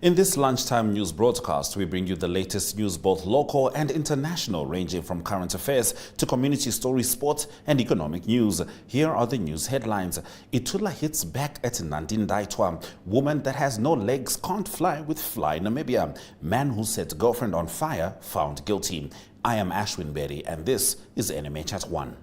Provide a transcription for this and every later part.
In this lunchtime news broadcast, we bring you the latest news, both local and international, ranging from current affairs to community stories, sports and economic news. Here are the news headlines. Itula hits back at Nandi-Ndaitwah. Woman that has no legs can't fly with Fly Namibia. Man who set girlfriend on fire found guilty. I am Ashwin Berry and this is NMH at 1.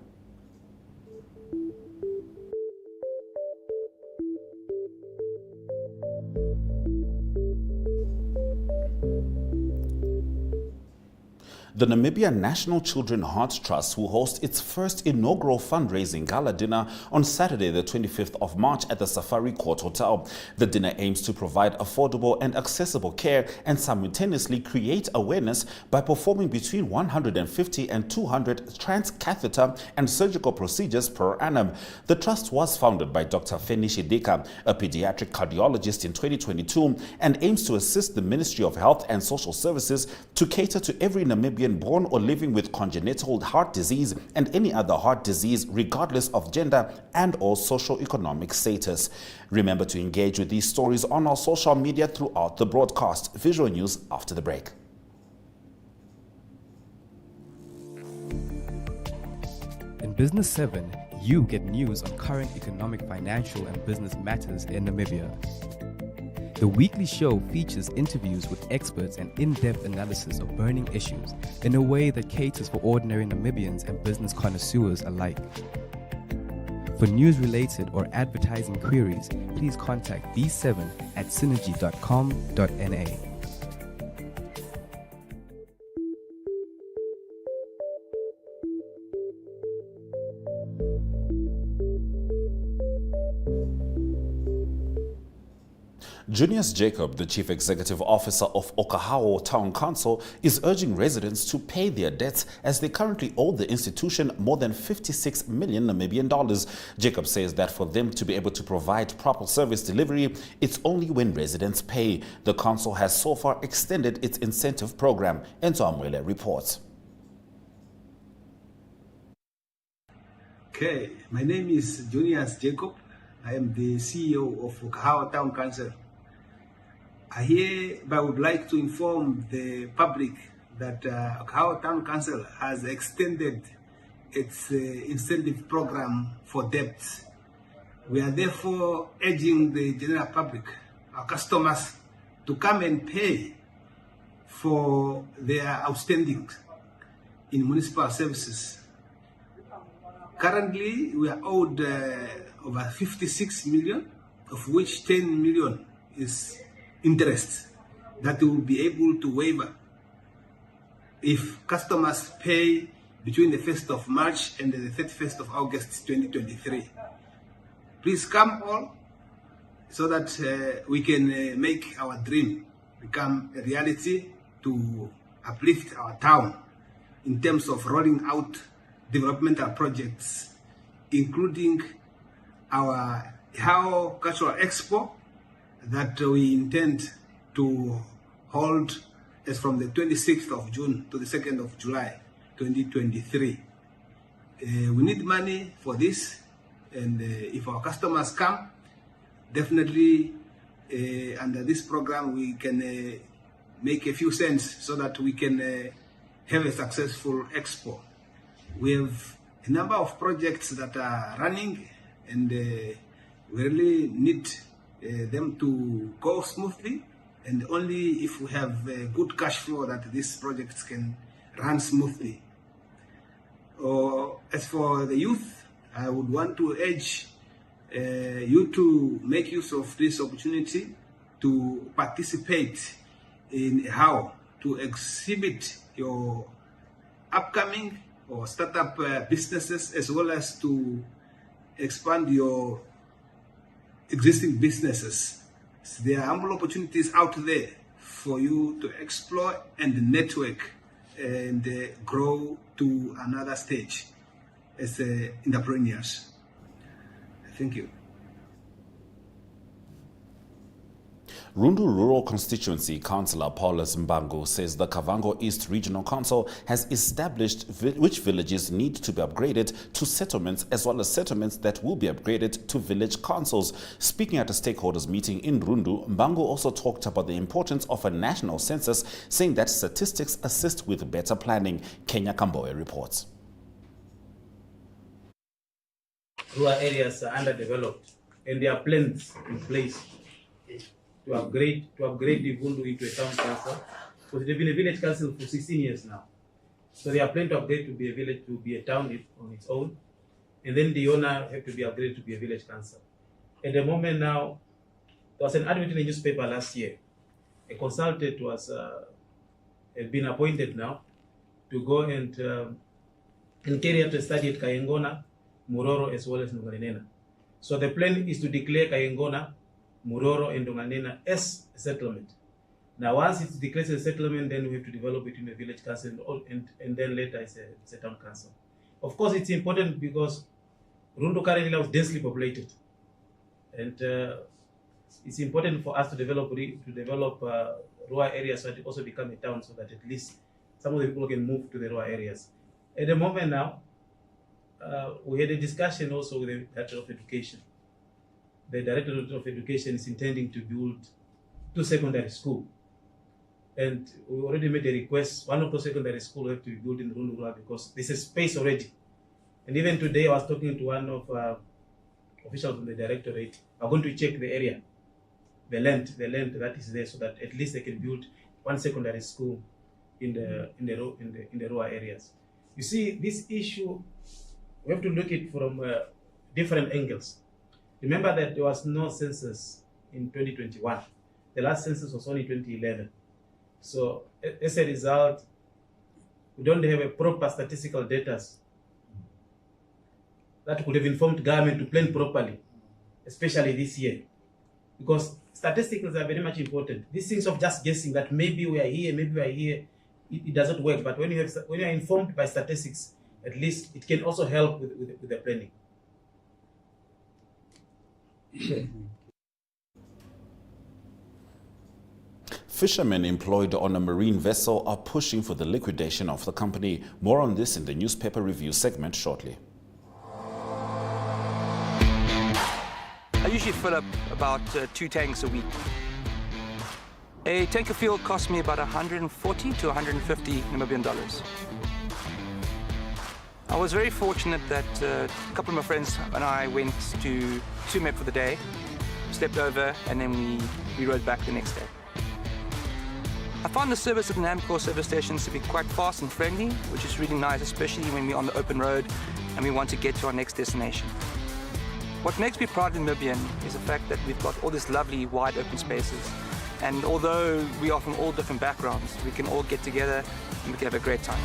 The Namibia National Children Heart Trust will host its first inaugural fundraising gala dinner on Saturday, the 25th of March at the Safari Court Hotel. The dinner aims to provide affordable and accessible care and simultaneously create awareness by performing between 150 and 200 transcatheter and surgical procedures per annum. The trust was founded by Dr. Feni Shidika, a pediatric cardiologist, in 2022 and aims to assist the Ministry of Health and Social Services to cater to every Namibian born or living with congenital heart disease and any other heart disease, regardless of gender and or socio-economic status. Remember to engage with these stories on our social media throughout the broadcast. Visual news after the break. In Business 7, you get news on current economic, financial and business matters in Namibia. The weekly show features interviews with experts and in-depth analysis of burning issues in a way that caters for ordinary Namibians and business connoisseurs alike. For news-related or advertising queries, please contact B7 at synergy.com.na. Junius Jacob, the Chief Executive Officer of Oneuptwo Town Council, is urging residents to pay their debts as they currently owe the institution more than 56 million Namibian dollars. Jacob says that for them to be able to provide proper service delivery, it's only when residents pay. The council has so far extended its incentive program. Enzo Amwele reports. Okay, my name is Junius Jacob. I am the CEO of Oneuptwo Town Council. I hereby would like to inform the public that Oneuptwo Town Council has extended its incentive program for debts. We are therefore urging the general public, our customers, to come and pay for their outstandings in municipal services. Currently, we are owed over 56 million, of which 10 million is interest that we will be able to waiver if customers pay between the 1st of March and the 31st of August 2023. Please come all so that we can make our dream become a reality to uplift our town in terms of rolling out developmental projects, including our Hao Cultural Expo that we intend to hold as from the 26th of June to the 2nd of July 2023. We need money for this, and if our customers come, definitely under this program we can make a few cents so that we can have a successful expo. We have a number of projects that are running, and we really need them to go smoothly, and only if we have good cash flow that these projects can run smoothly. As for the youth, I would want to urge you to make use of this opportunity to participate in how to exhibit your upcoming or startup businesses, as well as to expand your existing businesses. So there are ample opportunities out there for you to explore and network and grow to another stage as entrepreneurs. Thank you. Rundu Rural Constituency Councillor Paulus Mbangu says the Kavango East Regional Council has established which villages need to be upgraded to settlements, as well as settlements that will be upgraded to village councils. Speaking at a stakeholders meeting in Rundu, Mbangu also talked about the importance of a national census, saying that statistics assist with better planning. Kenya Kamboe reports. Rural areas are underdeveloped, and there are plans in place to upgrade the Vundu into a town council, because they've been a village council for 16 years now. So they are planning to upgrade to be a village, to be a town on its own, and then the owner have to be upgraded to be a village council. At the moment now, there was an advert in the newspaper last year. A consultant has been appointed now to go and carry out a study at Kayengona, Muroro, as well as Ndongalnena. So the plan is to declare Kayengona, Muroro, and Ndongalnena as a settlement. Now, once it's declared as a settlement, then we have to develop it in a village council, and then later it's a town council. Of course, it's important because Rundu currently is densely populated, and it's important for us to develop rural areas so that it also become a town, so that at least some of the people can move to the rural areas. At the moment now, we had a discussion also with the Director of Education. The Director of Education is intending to build 2 secondary schools. And we already made a request. One of those secondary schools have to be built in Rundu because there's a space already. And even today, I was talking to one of officials from the Directorate. I'm going to check the area, the land that is there, so that at least they can build 1 secondary school in the rural areas. You see, this issue, we have to look at it from different angles. Remember that there was no census in 2021. The last census was only 2011. So as a result, we don't have a proper statistical data that could have informed government to plan properly, especially this year. Because statistics are very much important. These things of just guessing that maybe we are here, it doesn't work. But when you are informed by statistics, at least it can also help with the planning. Fishermen employed on a marine vessel are pushing for the liquidation of the company. More on this in the newspaper review segment shortly. I usually fill up about 2 tanks a week. A tank of fuel costs me about 140 to 150 Namibian dollars. I was very fortunate that a couple of my friends and I went to Tsumeb for the day, slept over, and then we rode back the next day. I found the service at the Namco service stations to be quite fast and friendly, which is really nice, especially when we're on the open road and we want to get to our next destination. What makes me proud Namibian is the fact that we've got all these lovely wide open spaces. And although we are from all different backgrounds, we can all get together and we can have a great time.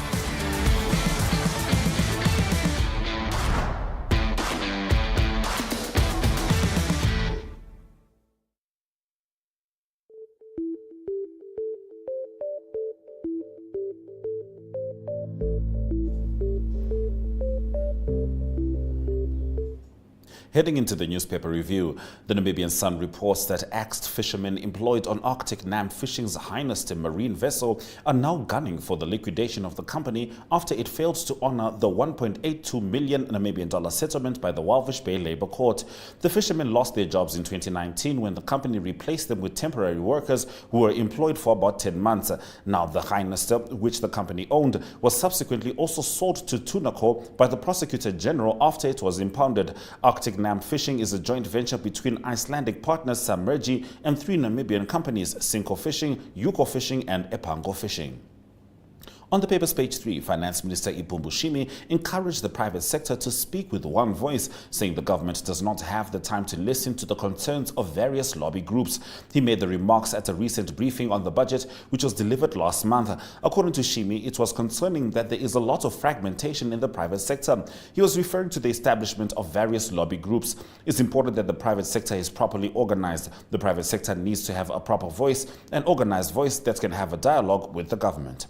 Heading into the newspaper review, the Namibian Sun reports that axed fishermen employed on Arctic Nam Fishing's Highness marine vessel are now gunning for the liquidation of the company after it failed to honor the 1.82 million Namibian dollar settlement by the Walvis Bay Labour Court. The fishermen lost their jobs in 2019 when the company replaced them with temporary workers who were employed for about 10 months. Now the Highness, which the company owned, was subsequently also sold to Tunaco by the Prosecutor General after it was impounded. Arctic Nam Fishing is a joint venture between Icelandic partners Submergy and 3 Namibian companies, Cinco Fishing, Yuko Fishing and Epango Fishing. On the paper's page 3, Finance Minister Ipumbushimi encouraged the private sector to speak with one voice, saying the government does not have the time to listen to the concerns of various lobby groups. He made the remarks at a recent briefing on the budget, which was delivered last month. According to Shimi, it was concerning that there is a lot of fragmentation in the private sector. He was referring to the establishment of various lobby groups. It's important that the private sector is properly organized. The private sector needs to have a proper voice, an organized voice that can have a dialogue with the government.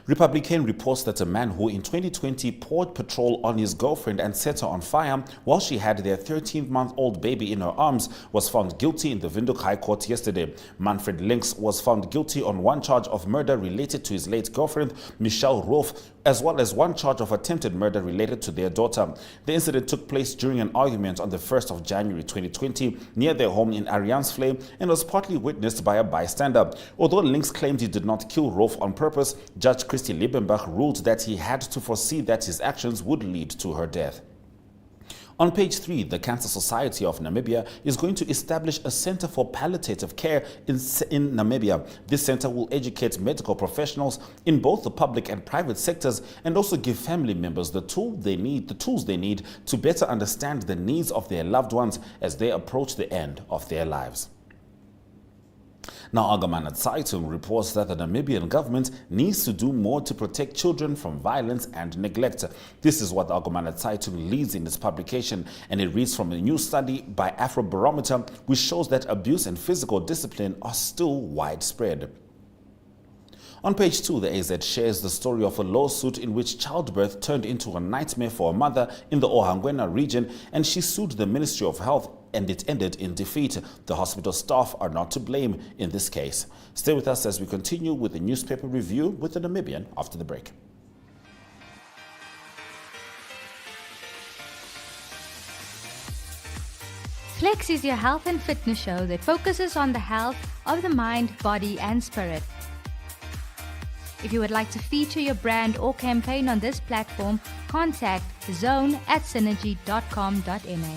Republican reports that a man who in 2020 poured petrol on his girlfriend and set her on fire while she had their 13-month-old baby in her arms was found guilty in the Windhoek High Court yesterday. Manfred Links was found guilty on one charge of murder related to his late girlfriend, Michelle Roof, as well as one charge of attempted murder related to their daughter. The incident took place during an argument on the 1st of January 2020 near their home in Ariansvlei and was partly witnessed by a bystander. Although Links claimed he did not kill Roof on purpose, Judge Christy Liebenbach ruled that he had to foresee that his actions would lead to her death. On page 3, the Cancer Society of Namibia is going to establish a center for palliative care in Namibia. This center will educate medical professionals in both the public and private sectors and also give family members the tools they need to better understand the needs of their loved ones as they approach the end of their lives. Now, Allgemeine Zeitung reports that the Namibian government needs to do more to protect children from violence and neglect. This is what Allgemeine Zeitung leads in its publication, and it reads from a new study by Afrobarometer, which shows that abuse and physical discipline are still widespread. On page 2, the AZ shares the story of a lawsuit in which childbirth turned into a nightmare for a mother in the Ohangwena region, and she sued the Ministry of Health, and it ended in defeat. The hospital staff are not to blame in this case. Stay with us as we continue with the newspaper review with the Namibian after the break. Flex is your health and fitness show that focuses on the health of the mind, body and spirit. If you would like to feature your brand or campaign on this platform, contact zone@synergy.com.na.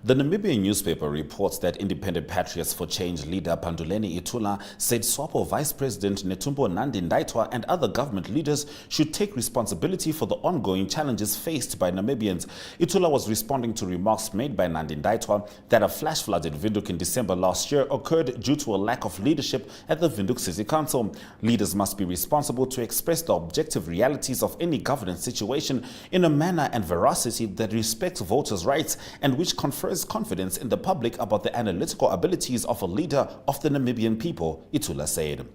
The Namibian newspaper reports that Independent Patriots for Change leader Panduleni Itula said SWAPO Vice President Nandi-Ndaitwah and other government leaders should take responsibility for the ongoing challenges faced by Namibians. Itula was responding to remarks made by Nandi-Ndaitwah that a flash flood in Windhoek in December last year occurred due to a lack of leadership at the Windhoek City Council. Leaders must be responsible to express the objective realities of any governance situation in a manner and veracity that respects voters' rights and which confers confidence in the public about the analytical abilities of a leader of the Namibian people, Itula said.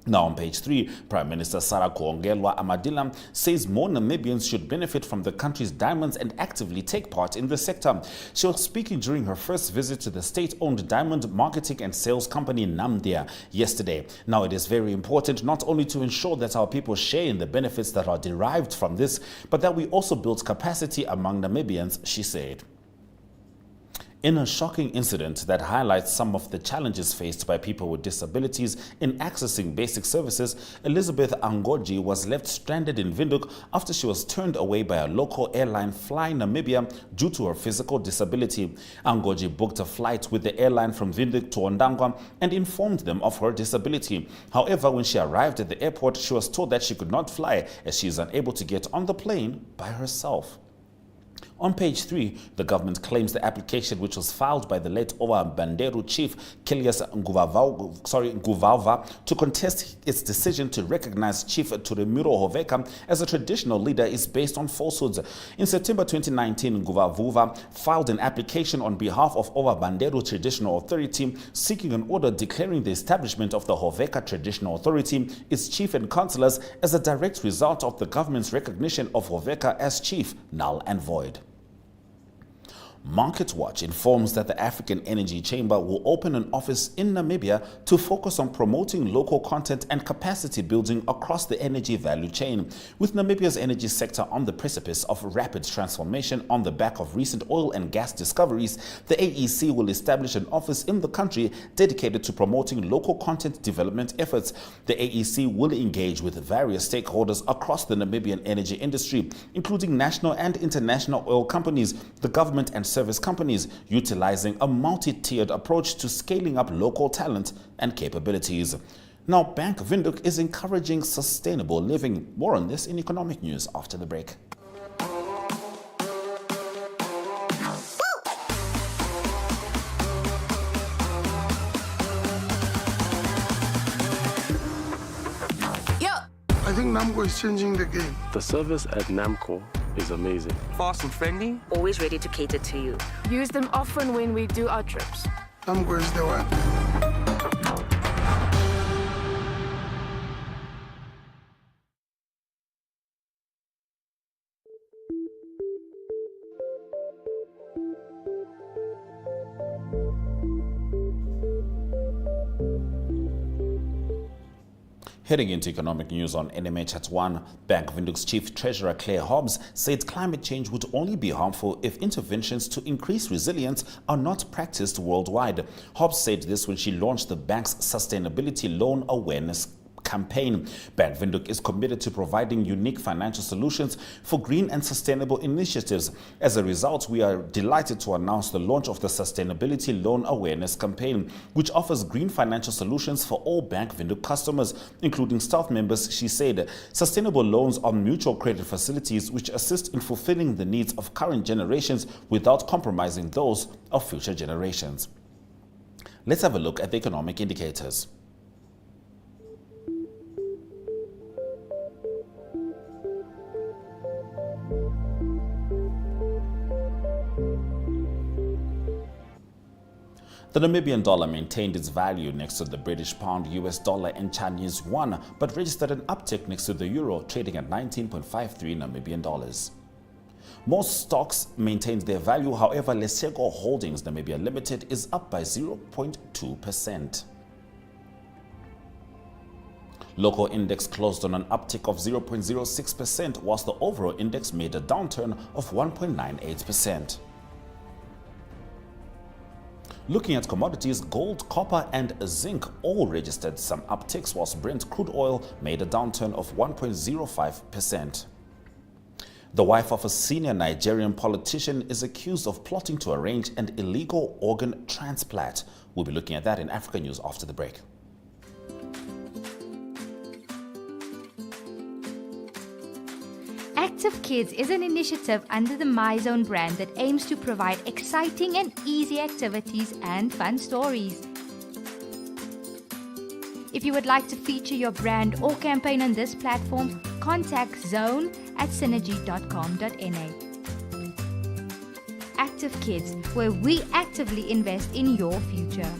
Now on page 3, Prime Minister Sarah Kuongelwa-Amadila says more Namibians should benefit from the country's diamonds and actively take part in the sector. She was speaking during her first visit to the state-owned diamond marketing and sales company Namdia yesterday. Now it is very important not only to ensure that our people share in the benefits that are derived from this, but that we also build capacity among Namibians, she said. In a shocking incident that highlights some of the challenges faced by people with disabilities in accessing basic services, Elizabeth Angoji was left stranded in Windhoek after she was turned away by a local airline Fly Namibia due to her physical disability. Angoji booked a flight with the airline from Windhoek to Ondangwa and informed them of her disability. However, when she arrived at the airport, she was told that she could not fly as she is unable to get on the plane by herself. On page 3, the government claims the application which was filed by the late Owa Banderu chief Kilias Nguvava to contest its decision to recognize Chief Turemiro Hoveka as a traditional leader is based on falsehoods. In September 2019, Nguvava filed an application on behalf of Owa Banderu Traditional Authority seeking an order declaring the establishment of the Hoveka Traditional Authority, its chief and councillors, as a direct result of the government's recognition of Hoveka as chief null and void. Market Watch informs that the African Energy Chamber will open an office in Namibia to focus on promoting local content and capacity building across the energy value chain. With Namibia's energy sector on the precipice of rapid transformation on the back of recent oil and gas discoveries, the AEC will establish an office in the country dedicated to promoting local content development efforts. The AEC will engage with various stakeholders across the Namibian energy industry, including national and international oil companies, the government and service companies, utilizing a multi-tiered approach to scaling up local talent and capabilities. Now, Bank Windhoek is encouraging sustainable living. More on this in economic news after the break. think Namco is changing the game. The service at Namco is amazing. Fast and friendly. Always ready to cater to you. Use them often when we do our trips. Namco is the one. Heading into economic news on NMH at 1, Bank Windhoek's Chief Treasurer Claire Hobbs said climate change would only be harmful if interventions to increase resilience are not practiced worldwide. Hobbs said this when she launched the bank's Sustainability Loan Awareness campaign. Bank Windhoek is committed to providing unique financial solutions for green and sustainable initiatives. As a result, we are delighted to announce the launch of the Sustainability Loan Awareness campaign, which offers green financial solutions for all Bank Windhoek customers, including staff members. She said sustainable loans are mutual credit facilities which assist in fulfilling the needs of current generations without compromising those of future generations. Let's have a look at the economic indicators. The Namibian dollar maintained its value next to the British pound, US dollar and Chinese yuan, but registered an uptick next to the euro, trading at 19.53 Namibian dollars. Most stocks maintained their value. However, Lesego Holdings Namibia Limited is up by 0.2%. Local index closed on an uptick of 0.06%, whilst the overall index made a downturn of 1.98%. Looking at commodities, gold, copper and zinc all registered some upticks, whilst Brent crude oil made a downturn of 1.05%. The wife of a senior Nigerian politician is accused of plotting to arrange an illegal organ transplant. We'll be looking at that in Africa News after the break. Active Kids is an initiative under the MyZone brand that aims to provide exciting and easy activities and fun stories. If you would like to feature your brand or campaign on this platform, contact zone@synergy.com.na. Active Kids, where we actively invest in your future.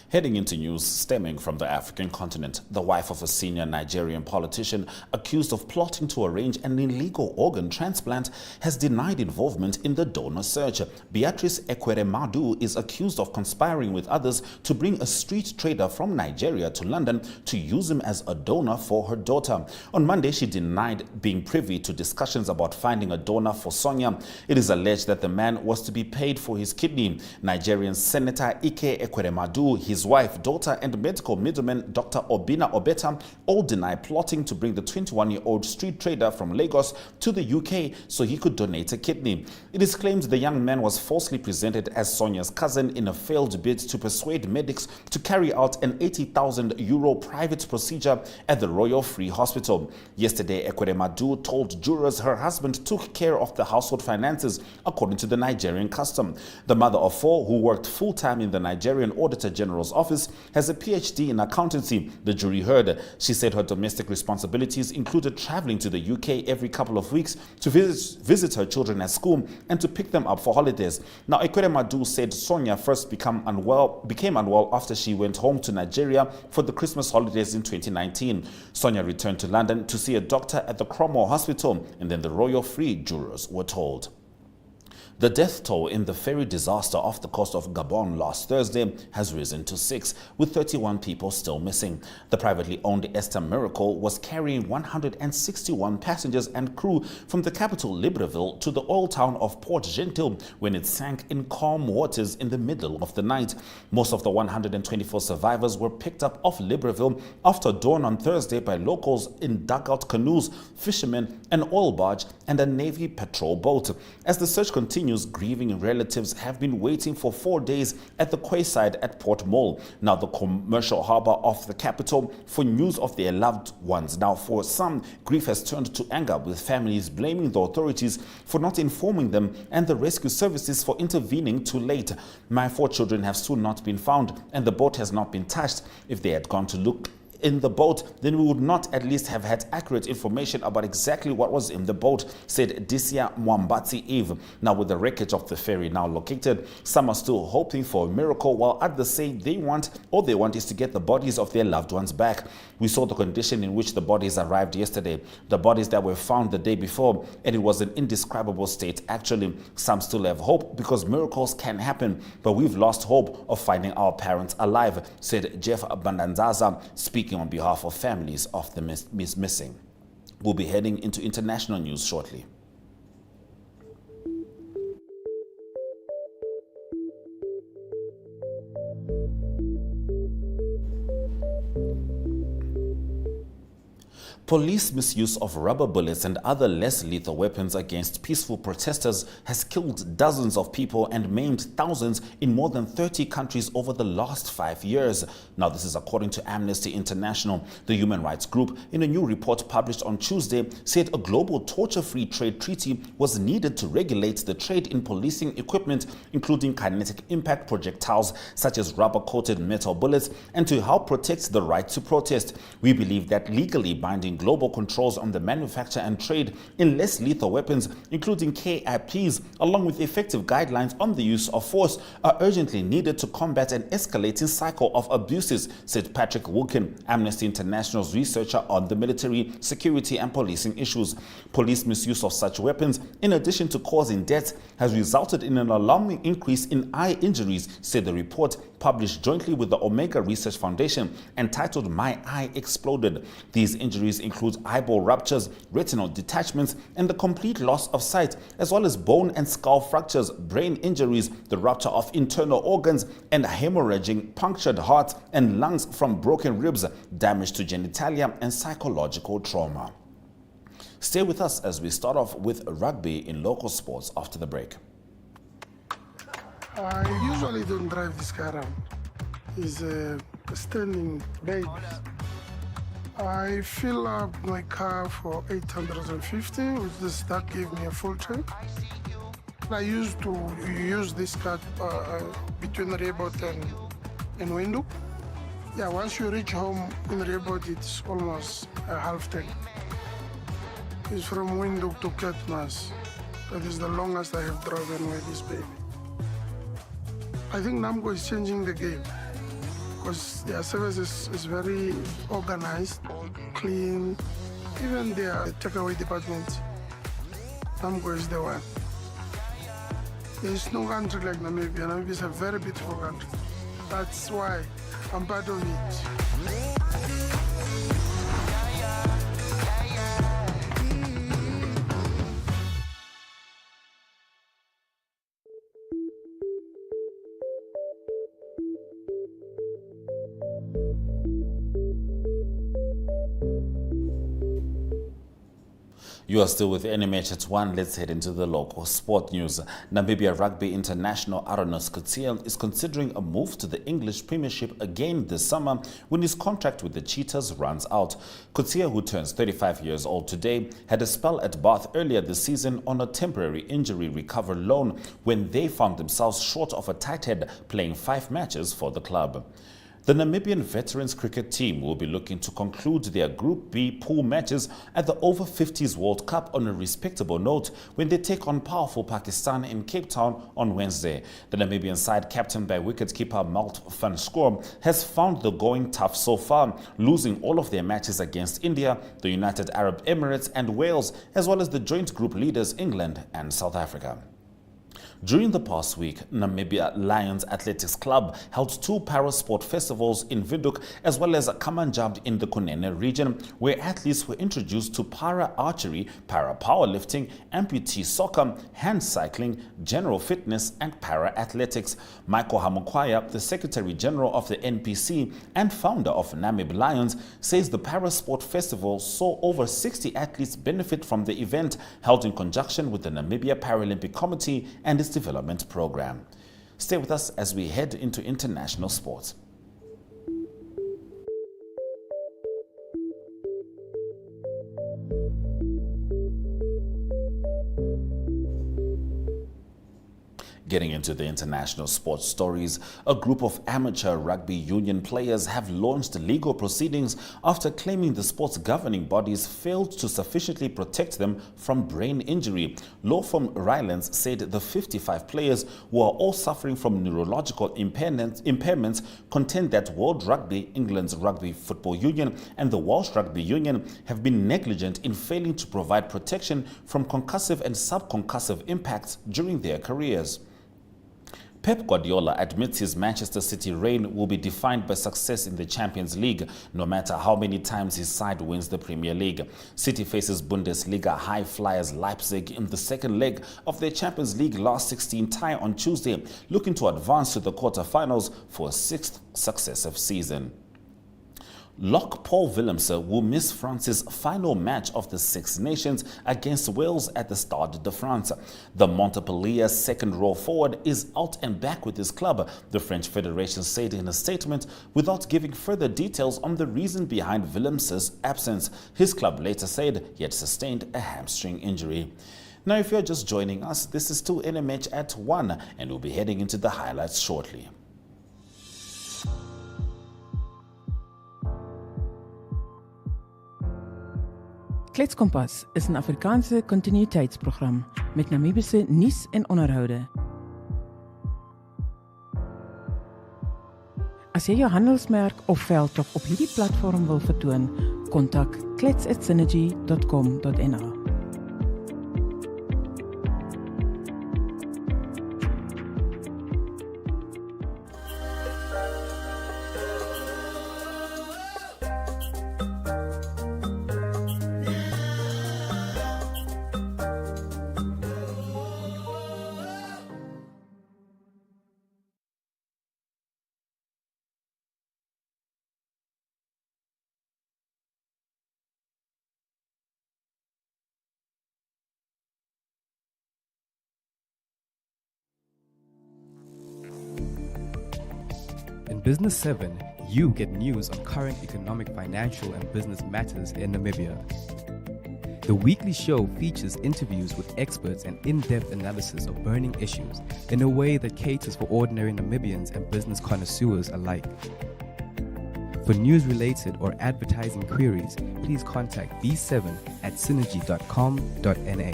Heading into news stemming from the African continent, the wife of a senior Nigerian politician accused of plotting to arrange an illegal organ transplant has denied involvement in the donor search. Beatrice Ekweremadu is accused of conspiring with others to bring a street trader from Nigeria to London to use him as a donor for her daughter. On Monday, she denied being privy to discussions about finding a donor for Sonia. It is alleged that the man was to be paid for his kidney. Nigerian Senator Ike Ekweremadu, his wife, daughter and medical middleman Dr. Obina Obeta all deny plotting to bring the 21-year-old street trader from Lagos to the UK so he could donate a kidney. It is claimed the young man was falsely presented as Sonia's cousin in a failed bid to persuade medics to carry out an €80,000 private procedure at the Royal Free Hospital. Yesterday, Ekweremadu told jurors her husband took care of the household finances, according to the Nigerian custom. The mother of four, who worked full-time in the Nigerian Auditor General's office, has a PhD in accountancy, the jury heard. She said her domestic responsibilities included traveling to the UK every couple of weeks to visit her children at school and to pick them up for holidays. Now, Ekweremadu said Sonia first became unwell after she went home to Nigeria for the Christmas holidays in 2019. Sonia returned to London to see a doctor at the Cromwell Hospital, and then the Royal Free jurors were told. The death toll in the ferry disaster off the coast of Gabon last Thursday has risen to 6, with 31 people still missing. The privately owned Esther Miracle was carrying 161 passengers and crew from the capital Libreville to the oil town of Port Gentil when it sank in calm waters in the middle of the night. Most of the 124 survivors were picked up off Libreville after dawn on Thursday by locals in dugout canoes, fishermen, an oil barge and a Navy patrol boat. As the search continued, continues. Grieving relatives have been waiting for 4 days at the quayside at Port Mall, now the commercial harbour of the capital, for news of their loved ones. Now, for some, grief has turned to anger, with families blaming the authorities for not informing them and the rescue services for intervening too late. My 4 children have still not been found, and the boat has not been touched. If they had gone to look in the boat, then we would not at least have had accurate information about exactly what was in the boat, said Disia Mwambatsi Eve. Now, with the wreckage of the ferry now located, some are still hoping for a miracle, while others say all they want is to get the bodies of their loved ones back. We saw the condition in which the bodies arrived yesterday, the bodies that were found the day before, and it was an indescribable state. Actually, some still have hope because miracles can happen, but we've lost hope of finding our parents alive, said Jeff Bandanzaza, speaking on behalf of families of the missing. We'll be heading into international news shortly. Police misuse of rubber bullets and other less lethal weapons against peaceful protesters has killed dozens of people and maimed thousands in more than 30 countries over the last 5 years. Now, this is according to Amnesty International. The human rights group, in a new report published on Tuesday, said a global torture-free trade treaty was needed to regulate the trade in policing equipment, including kinetic impact projectiles such as rubber-coated metal bullets, and to help protect the right to protest. We believe that legally binding global controls on the manufacture and trade in less lethal weapons, including KIPs, along with effective guidelines on the use of force, are urgently needed to combat an escalating cycle of abuses, said Patrick Wilkin, Amnesty International's researcher on the military, security and policing issues. Police misuse of such weapons, in addition to causing deaths, has resulted in an alarming increase in eye injuries, said the report published jointly with the Omega Research Foundation, entitled My Eye Exploded. These injuries include eyeball ruptures, retinal detachments, and the complete loss of sight, as well as bone and skull fractures, brain injuries, the rupture of internal organs, and hemorrhaging, punctured hearts and lungs from broken ribs, damage to genitalia, and psychological trauma. Stay with us as we start off with rugby in local sports after the break. I usually don't drive this car around. It's a standing base. I fill up my car for 850, which that gave me a full tank. I used to use this car between Rebot and Windhoek. Yeah, once you reach home in Rebot, it's almost a half tank. It's from Windhoek to Kettmas. That is the longest I have driven with this baby. I think Namco is changing the game because their service is very organized, clean. Even their takeaway department, Namco is the one. There is no country like Namibia. Namibia is a very beautiful country. That's why I'm part of it. You are still with NMH at 1. Let's head into the local sport news. Namibia Rugby International Aronos Coetzee is considering a move to the English Premiership again this summer when his contract with the Cheetahs runs out. Coetzee, who turns 35 years old today, had a spell at Bath earlier this season on a temporary injury recovery loan when they found themselves short of a tight head playing 5 matches for the club. The Namibian veterans cricket team will be looking to conclude their Group B pool matches at the Over 50s World Cup on a respectable note when they take on powerful Pakistan in Cape Town on Wednesday. The Namibian side, captained by wicketkeeper Malt van Schoor, has found the going tough so far, losing all of their matches against India, the United Arab Emirates and Wales, as well as the joint group leaders England and South Africa. During the past week, Namibia Lions Athletics Club held 2 para-sport festivals in Windhoek as well as Kamanjab in the Kunene region, where athletes were introduced to para-archery, para-powerlifting, amputee soccer, hand cycling, general fitness and para-athletics. Michael Hamukwaya, the Secretary General of the NPC and founder of Namib Lions, says the para-sport festival saw over 60 athletes benefit from the event, held in conjunction with the Namibia Paralympic Committee and its development program. Stay with us as we head into international sports. Getting into the international sports stories, a group of amateur rugby union players have launched legal proceedings after claiming the sport's governing bodies failed to sufficiently protect them from brain injury. Law firm Rylands said the 55 players, who are all suffering from neurological impairments, contend that World Rugby, England's Rugby Football Union, and the Welsh Rugby Union have been negligent in failing to provide protection from concussive and subconcussive impacts during their careers. Pep Guardiola admits his Manchester City reign will be defined by success in the Champions League, no matter how many times his side wins the Premier League. City faces Bundesliga high flyers Leipzig in the second leg of their Champions League last 16 tie on Tuesday, looking to advance to the quarter-finals for a 6th successive season. Lock Paul Willemse will miss France's final match of the Six Nations against Wales at the Stade de France. The Montpellier second-row forward is out and back with his club, the French Federation said in a statement, without giving further details on the reason behind Willemse's absence. His club later said he had sustained a hamstring injury. Now, if you're just joining us, this is still NMH at 1, and we'll be heading into the highlights shortly. Kletskompas is 'n Afrikaanse kontinuïteitsprogram met Namibiese nuus en onderhoude. As jy jou handelsmerk of veldtog op hierdie platform wil vertoon, kontak klets@synergy.com.na. In Business 7, you get news on current economic, financial, and business matters in Namibia. The weekly show features interviews with experts and in-depth analysis of burning issues in a way that caters for ordinary Namibians and business connoisseurs alike. For news-related or advertising queries, please contact b7@synergy.com.na.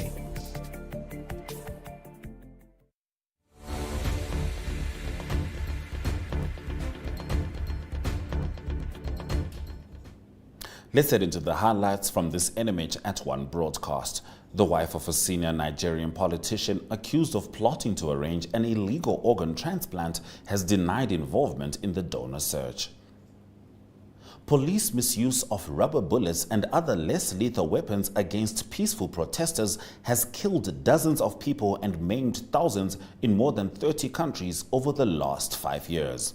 Let's head into the highlights from this NMH at 1 broadcast. The wife of a senior Nigerian politician accused of plotting to arrange an illegal organ transplant has denied involvement in the donor search. Police misuse of rubber bullets and other less lethal weapons against peaceful protesters has killed dozens of people and maimed thousands in more than 30 countries over the last 5 years.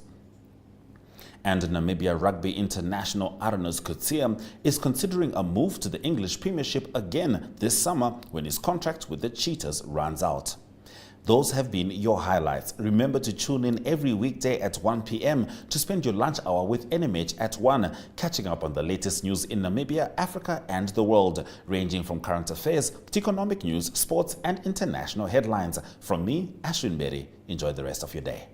And Namibia Rugby International Arnold Coetzee is considering a move to the English Premiership again this summer when his contract with the Cheetahs runs out. Those have been your highlights. Remember to tune in every weekday at 1 p.m. to spend your lunch hour with NMH at 1, catching up on the latest news in Namibia, Africa and the world, ranging from current affairs to economic news, sports and international headlines. From me, Ashwin Berry. Enjoy the rest of your day.